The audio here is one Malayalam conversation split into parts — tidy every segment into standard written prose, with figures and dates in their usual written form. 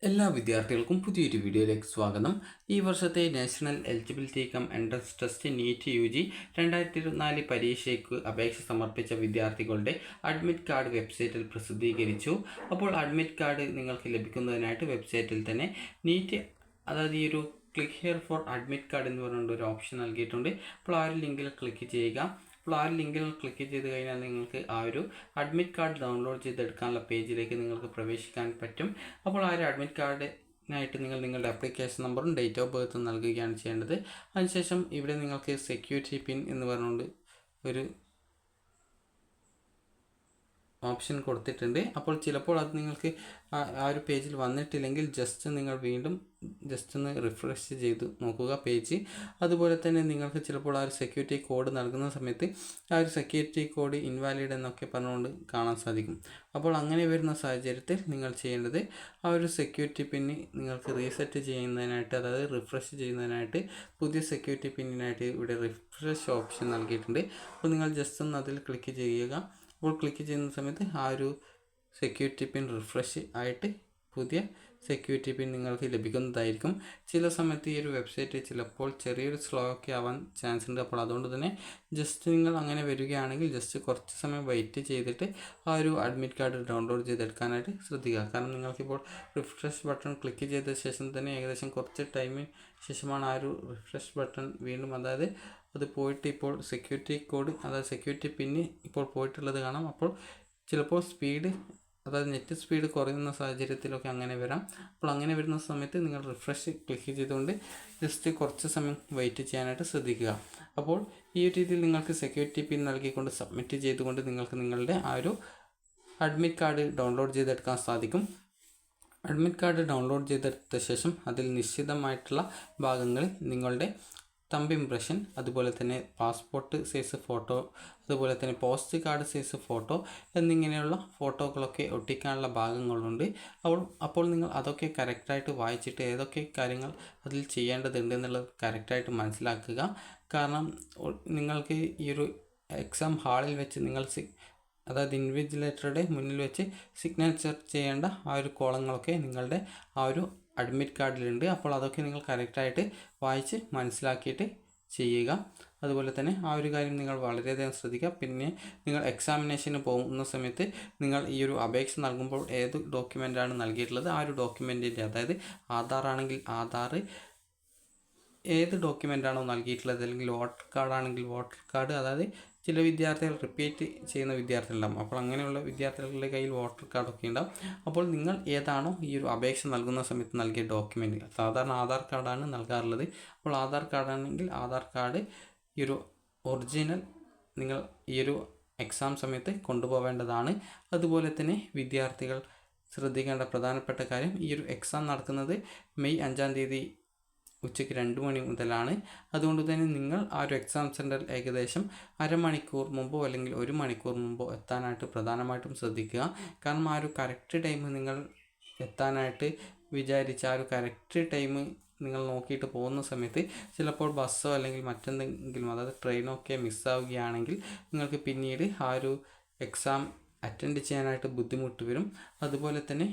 എല്ലാ വിദ്യാർത്ഥികൾക്കും പുതിയൊരു വീഡിയോയിലേക്ക് സ്വാഗതം. ഈ വർഷത്തെ national eligibility cum entrance test NEET UG 2024 പരീക്ഷയ്ക്ക് അപേക്ഷ സമർപ്പിച്ച വിദ്യാർത്ഥികളുടെ അഡ്മിറ്റ് കാർഡ് വെബ്സൈറ്റിൽ പ്രസിദ്ധീകരിച്ചു. അപ്പോൾ അഡ്മിറ്റ് കാർഡ് നിങ്ങൾക്ക് ലഭിക്കുന്നതിനായിട്ട് വെബ്സൈറ്റിൽ തന്നെ നീറ്റ് അതായത് ഈ ഒരു click here for admit card എന്ന് പറഞ്ഞുകൊണ്ട് ഒരു ഓപ്ഷൻ നൽകിയിട്ടുണ്ട്. അപ്പോൾ ആ ഒരു ലിങ്കിൽ ക്ലിക്ക് ചെയ്യുക. അപ്പോൾ ആ ലിങ്കിൽ ക്ലിക്ക് ചെയ്ത് കഴിഞ്ഞാൽ നിങ്ങൾക്ക് ആ ഒരു അഡ്മിറ്റ് കാർഡ് ഡൗൺലോഡ് ചെയ്തെടുക്കാനുള്ള പേജിലേക്ക് നിങ്ങൾക്ക് പ്രവേശിക്കാൻ പറ്റും. അപ്പോൾ ആ ഒരു അഡ്മിറ്റ് കാർഡിനായിട്ട് നിങ്ങളുടെ ആപ്ലിക്കേഷൻ നമ്പറും ഡേറ്റ് ഓഫ് ബർത്തും നൽകുകയാണ് ചെയ്യേണ്ടത്. അതിനുശേഷം ഇവിടെ നിങ്ങൾക്ക് സെക്യൂരിറ്റി പിൻ എന്ന് പറഞ്ഞുകൊണ്ട് ഒരു ഓപ്ഷൻ കൊടുത്തിട്ടുണ്ട്. അപ്പോൾ ചിലപ്പോൾ അത് നിങ്ങൾക്ക് ആ ഒരു പേജിൽ വന്നിട്ടില്ലെങ്കിൽ നിങ്ങൾ വീണ്ടും ഒന്ന് റിഫ്രഷ് ചെയ്ത് നോക്കുക പേജ്. അതുപോലെ തന്നെ നിങ്ങൾക്ക് ചിലപ്പോൾ ആ ഒരു സെക്യൂരിറ്റി കോഡ് നൽകുന്ന സമയത്ത് ആ ഒരു സെക്യൂരിറ്റി കോഡ് ഇൻവാലിഡ് എന്നൊക്കെ പറഞ്ഞുകൊണ്ട് കാണാൻ സാധിക്കും. അപ്പോൾ അങ്ങനെ വരുന്ന സാഹചര്യത്തിൽ നിങ്ങൾ ചെയ്യേണ്ടത് ആ ഒരു സെക്യൂരിറ്റി പിന്ന് നിങ്ങൾക്ക് റീസെറ്റ് ചെയ്യുന്നതിനായിട്ട്, അതായത് റിഫ്രഷ് ചെയ്യുന്നതിനായിട്ട് പുതിയ സെക്യൂരിറ്റി പിന്നിനായിട്ട് ഇവിടെ റിഫ്രഷ് ഓപ്ഷൻ നൽകിയിട്ടുണ്ട്. അപ്പോൾ നിങ്ങൾ ഒന്ന് അതിൽ ക്ലിക്ക് ചെയ്യുക. അപ്പോൾ ക്ലിക്ക് ചെയ്യുന്ന സമയത്ത് ആ ഒരു സെക്യൂരിറ്റി പിൻ റിഫ്രഷ് ആയിട്ട് പുതിയ സെക്യൂരിറ്റി പിൻ നിങ്ങൾക്ക് ലഭിക്കുന്നതായിരിക്കും. ചില സമയത്ത് ഈ ഒരു വെബ്സൈറ്റ് ചിലപ്പോൾ ചെറിയൊരു സ്ലോ ഒക്കെ ആവാൻ ചാൻസ് ഉണ്ട്. അപ്പോൾ അതുകൊണ്ട് തന്നെ നിങ്ങൾ അങ്ങനെ വരികയാണെങ്കിൽ കുറച്ച് സമയം വെയിറ്റ് ചെയ്തിട്ട് ആ ഒരു അഡ്മിറ്റ് കാർഡ് ഡൗൺലോഡ് ചെയ്തെടുക്കാനായിട്ട് ശ്രദ്ധിക്കുക. കാരണം നിങ്ങൾക്കിപ്പോൾ റിഫ്രഷ് ബട്ടൺ ക്ലിക്ക് ചെയ്ത ശേഷം തന്നെ ഏകദേശം കുറച്ച് ടൈമിന് ശേഷമാണ് ആ ഒരു റിഫ്രഷ് ബട്ടൺ വീണ്ടും, അതായത് അത് പോയിട്ട് ഇപ്പോൾ സെക്യൂരിറ്റി കോഡ്, അതായത് സെക്യൂരിറ്റി പിന്ന് ഇപ്പോൾ പോയിട്ടുള്ളത് കാണാം. അപ്പോൾ ചിലപ്പോൾ അതായത് നെറ്റ് സ്പീഡ് കുറയുന്ന സാഹചര്യത്തിലൊക്കെ അങ്ങനെ വരാം. അപ്പോൾ അങ്ങനെ വരുന്ന സമയത്ത് നിങ്ങൾ റിഫ്രഷ് ക്ലിക്ക് ചെയ്തുകൊണ്ട് കുറച്ച് സമയം വെയിറ്റ് ചെയ്യാനായിട്ട് ശ്രദ്ധിക്കുക. അപ്പോൾ ഈ രീതിയിൽ നിങ്ങൾക്ക് സെക്യൂരിറ്റി പിൻ നൽകിക്കൊണ്ട് സബ്മിറ്റ് ചെയ്തുകൊണ്ട് നിങ്ങൾക്ക് നിങ്ങളുടെ ആ ഒരു അഡ്മിറ്റ് കാർഡ് ഡൗൺലോഡ് ചെയ്തെടുക്കാൻ സാധിക്കും. അഡ്മിറ്റ് കാർഡ് ഡൗൺലോഡ് ചെയ്തെടുത്ത ശേഷം അതിൽ നിശ്ചിതമായിട്ടുള്ള ഭാഗങ്ങളിൽ നിങ്ങളുടെ തമ്പ് ഇംപ്രഷൻ, അതുപോലെ തന്നെ പാസ്പോർട്ട് സൈസ് ഫോട്ടോ, അതുപോലെ തന്നെ പോസ്റ്റ് കാർഡ് സൈസ് ഫോട്ടോ എന്നിങ്ങനെയുള്ള ഫോട്ടോകളൊക്കെ ഒട്ടിക്കാനുള്ള ഭാഗങ്ങളുണ്ട്. അപ്പോൾ നിങ്ങൾ അതൊക്കെ കറക്റ്റായിട്ട് വായിച്ചിട്ട് ഏതൊക്കെ കാര്യങ്ങൾ അതിൽ ചെയ്യേണ്ടതുണ്ട് എന്നുള്ളത് കറക്റ്റായിട്ട് മനസ്സിലാക്കുക. കാരണം നിങ്ങൾക്ക് ഈ ഒരു എക്സാം ഹാളിൽ വെച്ച് അതായത് ഇൻവിജിലേറ്ററുടെ മുന്നിൽ വെച്ച് സിഗ്നേച്ചർ ചെയ്യേണ്ട ആ ഒരു കോളങ്ങളൊക്കെ നിങ്ങളുടെ ആ ഒരു അഡ്മിറ്റ് കാർഡിലുണ്ട്. അപ്പോൾ അതൊക്കെ നിങ്ങൾ കറക്റ്റായിട്ട് വായിച്ച് മനസ്സിലാക്കിയിട്ട് ചെയ്യുക. അതുപോലെ തന്നെ ആ ഒരു കാര്യം നിങ്ങൾ വളരെയധികം ശ്രദ്ധിക്കുക. പിന്നെ നിങ്ങൾ എക്സാമിനേഷന് പോകുന്ന സമയത്ത് നിങ്ങൾ ഈ ഒരു അപേക്ഷ നൽകുമ്പോൾ ഏത് ഡോക്യുമെൻ്റാണ് നൽകിയിട്ടുള്ളത്, ആ ഒരു ഡോക്യുമെൻറ്റിൻ്റെ, അതായത് ആധാർ ആണെങ്കിൽ ആധാർ, ഏത് ഡോക്യുമെൻ്റാണോ നൽകിയിട്ടുള്ളത്, അല്ലെങ്കിൽ വോട്ടർ കാർഡ് ആണെങ്കിൽ വോട്ടർ കാർഡ്, അതായത് ചില വിദ്യാർത്ഥികൾ റിപ്പീറ്റ് ചെയ്യുന്ന വിദ്യാർത്ഥികളുണ്ടാകും. അപ്പോൾ അങ്ങനെയുള്ള വിദ്യാർത്ഥികളുടെ കയ്യിൽ വോട്ടർ കാർഡൊക്കെ ഉണ്ടാകും. അപ്പോൾ നിങ്ങൾ ഏതാണോ ഈ ഒരു അപേക്ഷ നൽകുന്ന സമയത്ത് നൽകിയ ഡോക്യുമെൻറ്റ്, സാധാരണ ആധാർ കാർഡാണ് നൽകാറുള്ളത്. അപ്പോൾ ആധാർ കാർഡാണെങ്കിൽ ആധാർ കാർഡ് ഈ ഒരു ഒറിജിനൽ നിങ്ങൾ ഈ ഒരു എക്സാം സമയത്ത് കൊണ്ടുപോവേണ്ടതാണ്. അതുപോലെ തന്നെ വിദ്യാർത്ഥികൾ ശ്രദ്ധിക്കേണ്ട പ്രധാനപ്പെട്ട കാര്യം, ഈ ഒരു എക്സാം നടക്കുന്നത് മെയ് 5-ാം തീയതി ഉച്ചയ്ക്ക് 2 മണി മുതലാണ്. അതുകൊണ്ട് തന്നെ നിങ്ങൾ ആ ഒരു എക്സാം സെൻറ്ററിൽ ഏകദേശം അരമണിക്കൂർ മുമ്പോ അല്ലെങ്കിൽ 1 മണിക്കൂർ മുമ്പോ എത്താനായിട്ട് പ്രധാനമായിട്ടും ശ്രദ്ധിക്കുക. കാരണം ആ ഒരു കറക്റ്റ് ടൈം നിങ്ങൾ എത്താനായിട്ട് വിചാരിച്ച ആ ഒരു കറക്റ്റ് ടൈം നിങ്ങൾ നോക്കിയിട്ട് പോകുന്ന സമയത്ത് ചിലപ്പോൾ ബസ്സോ അല്ലെങ്കിൽ മറ്റെന്തെങ്കിലും, അതായത് ട്രെയിനോ ഒക്കെ മിസ്സാവുകയാണെങ്കിൽ നിങ്ങൾക്ക് പിന്നീട് ആ ഒരു എക്സാം അറ്റൻഡ് ചെയ്യാനായിട്ട് ബുദ്ധിമുട്ട് വരും. അതുപോലെ തന്നെ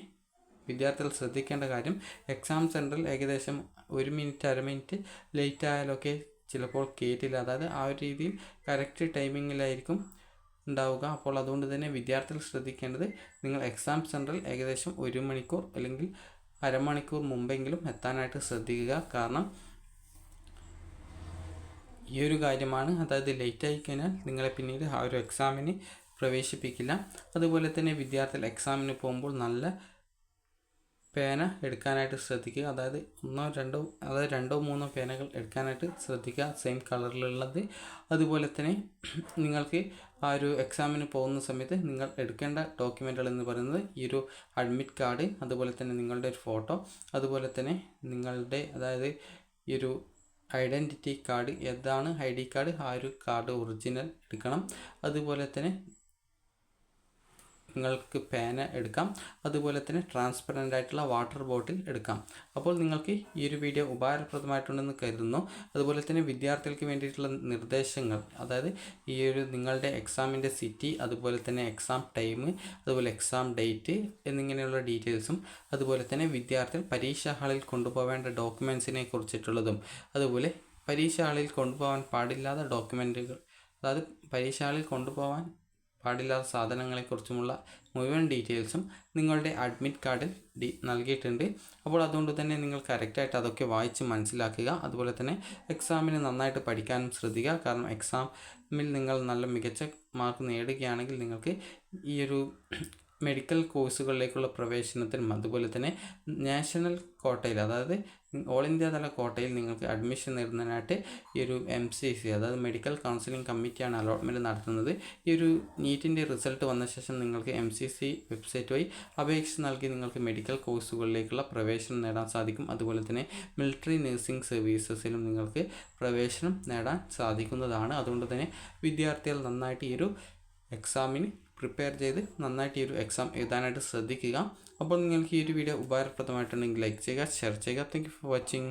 വിദ്യാർത്ഥികൾ ശ്രദ്ധിക്കേണ്ട കാര്യം, എക്സാം സെൻറ്ററിൽ ഏകദേശം 1 മിനിറ്റ്, അര മിനിറ്റ് ലേറ്റ് ആയാലൊക്കെ ചിലപ്പോൾ കയറ്റില്ല. അതായത് ആ ഒരു രീതിയിൽ കറക്റ്റ് ടൈമിങ്ങിലായിരിക്കും ഉണ്ടാവുക. അപ്പോൾ അതുകൊണ്ട് തന്നെ വിദ്യാർത്ഥികൾ ശ്രദ്ധിക്കേണ്ടത്, നിങ്ങൾ എക്സാം സെൻറ്ററിൽ ഏകദേശം 1 മണിക്കൂർ അല്ലെങ്കിൽ അരമണിക്കൂർ മുമ്പെങ്കിലും എത്താനായിട്ട് ശ്രദ്ധിക്കുക. കാരണം ഈ ഒരു കാര്യമാണ്, അതായത് ലേറ്റ് ആയി കഴിഞ്ഞാൽ നിങ്ങളെ പിന്നീട് ആ ഒരു എക്സാമിന് പ്രവേശിപ്പിക്കില്ല. അതുപോലെ തന്നെ വിദ്യാർത്ഥികൾ എക്സാമിന് പോകുമ്പോൾ നല്ല പേന എടുക്കാനായിട്ട് ശ്രദ്ധിക്കുക. അതായത് രണ്ടോ മൂന്നോ പേനകൾ എടുക്കാനായിട്ട് ശ്രദ്ധിക്കുക, സെയിം കളറിലുള്ളത്. അതുപോലെ തന്നെ നിങ്ങൾക്ക് ആ ഒരു എക്സാമിന് പോകുന്ന സമയത്ത് നിങ്ങൾ എടുക്കേണ്ട ഡോക്യുമെൻറ്റുകൾ എന്ന് പറയുന്നത് ഈ ഒരു അഡ്മിറ്റ് കാർഡ്, അതുപോലെ തന്നെ നിങ്ങളുടെ ഒരു ഫോട്ടോ, അതുപോലെ തന്നെ നിങ്ങളുടെ, അതായത് ഈ ഒരു ഐഡൻറ്റിറ്റി കാർഡ്, ഏതാണ് ID കാർഡ്, ആ ഒരു കാർഡ് ഒറിജിനൽ എടുക്കണം. അതുപോലെ തന്നെ നിങ്ങൾക്ക് പേന എടുക്കാം, അതുപോലെ തന്നെ ട്രാൻസ്പെറൻ്റ് ആയിട്ടുള്ള വാട്ടർ ബോട്ടിൽ എടുക്കാം. അപ്പോൾ നിങ്ങൾക്ക് ഈ ഒരു വീഡിയോ ഉപകാരപ്രദമായിട്ടുണ്ടെന്ന് കരുതുന്നു. അതുപോലെ തന്നെ വിദ്യാർത്ഥികൾക്ക് വേണ്ടിയിട്ടുള്ള നിർദ്ദേശങ്ങൾ, അതായത് ഈ ഒരു നിങ്ങളുടെ എക്സാമിൻ്റെ സിറ്റി, അതുപോലെ തന്നെ എക്സാം ടൈം, അതുപോലെ എക്സാം ഡേറ്റ് എന്നിങ്ങനെയുള്ള ഡീറ്റെയിൽസും, അതുപോലെ തന്നെ വിദ്യാർത്ഥികൾ പരീക്ഷാ ഹാളിൽ കൊണ്ടുപോകേണ്ട ഡോക്യുമെൻസിനെ കുറിച്ചിട്ടുള്ളതും, അതുപോലെ പരീക്ഷാ ഹാളിൽ കൊണ്ടുപോകാൻ പാടില്ലാത്ത ഡോക്യുമെൻറ്റുകൾ, അതായത് പരീക്ഷാ ഹാളിൽ കൊണ്ടുപോകാൻ പാടില്ലാത്ത സാധനങ്ങളെക്കുറിച്ചുമുള്ള മുഴുവൻ ഡീറ്റെയിൽസും നിങ്ങളുടെ അഡ്മിറ്റ് കാർഡിൽ നൽകിയിട്ടുണ്ട്. അപ്പോൾ അതുകൊണ്ട് തന്നെ നിങ്ങൾ കറക്റ്റായിട്ട് അതൊക്കെ വായിച്ച് മനസ്സിലാക്കുക. അതുപോലെ തന്നെ എക്സാമിന് നന്നായിട്ട് പഠിക്കാനും ശ്രദ്ധിക്കുക. കാരണം എക്സാമിൽ നിങ്ങൾ നല്ല മികച്ച മാർക്ക് നേടുകയാണെങ്കിൽ നിങ്ങൾക്ക് ഈ ഒരു മെഡിക്കൽ കോഴ്സുകളിലേക്കുള്ള പ്രവേശനത്തിനും, അതുപോലെ തന്നെ നാഷണൽ കോട്ടയിൽ, അതായത് ഓൾ ഇന്ത്യ തല കോട്ടയിൽ നിങ്ങൾക്ക് അഡ്മിഷൻ നേടുന്നതിനായിട്ട് ഈ ഒരു MCC, അതായത് മെഡിക്കൽ കൗൺസിലിംഗ് കമ്മിറ്റിയാണ് അലോട്ട്മെൻറ്റ് നടത്തുന്നത്. ഈ ഒരു നീറ്റിൻ്റെ റിസൾട്ട് വന്ന ശേഷം നിങ്ങൾക്ക് MCC വെബ്സൈറ്റ് വഴി അപേക്ഷ നൽകി നിങ്ങൾക്ക് മെഡിക്കൽ കോഴ്സുകളിലേക്കുള്ള പ്രവേശനം നേടാൻ സാധിക്കും. അതുപോലെ തന്നെ മിലിറ്ററി നഴ്സിംഗ് സർവീസസിലും നിങ്ങൾക്ക് പ്രവേശനം നേടാൻ സാധിക്കുന്നതാണ്. അതുകൊണ്ട് തന്നെ വിദ്യാർത്ഥികൾ നന്നായിട്ട് ഈ ഒരു എക്സാമിന് പ്രിപ്പയർ ചെയ്ത് നന്നായിട്ട് ഈ ഒരു എക്സാം എഴുതാനായിട്ട് ശ്രദ്ധിക്കുക. അപ്പോൾ നിങ്ങൾക്ക് ഈ ഒരു വീഡിയോ ഉപകാരപ്രദമായിട്ടുണ്ടെങ്കിൽ ലൈക്ക് ചെയ്യുക, ഷെയർ ചെയ്യുക. Thank you for watching.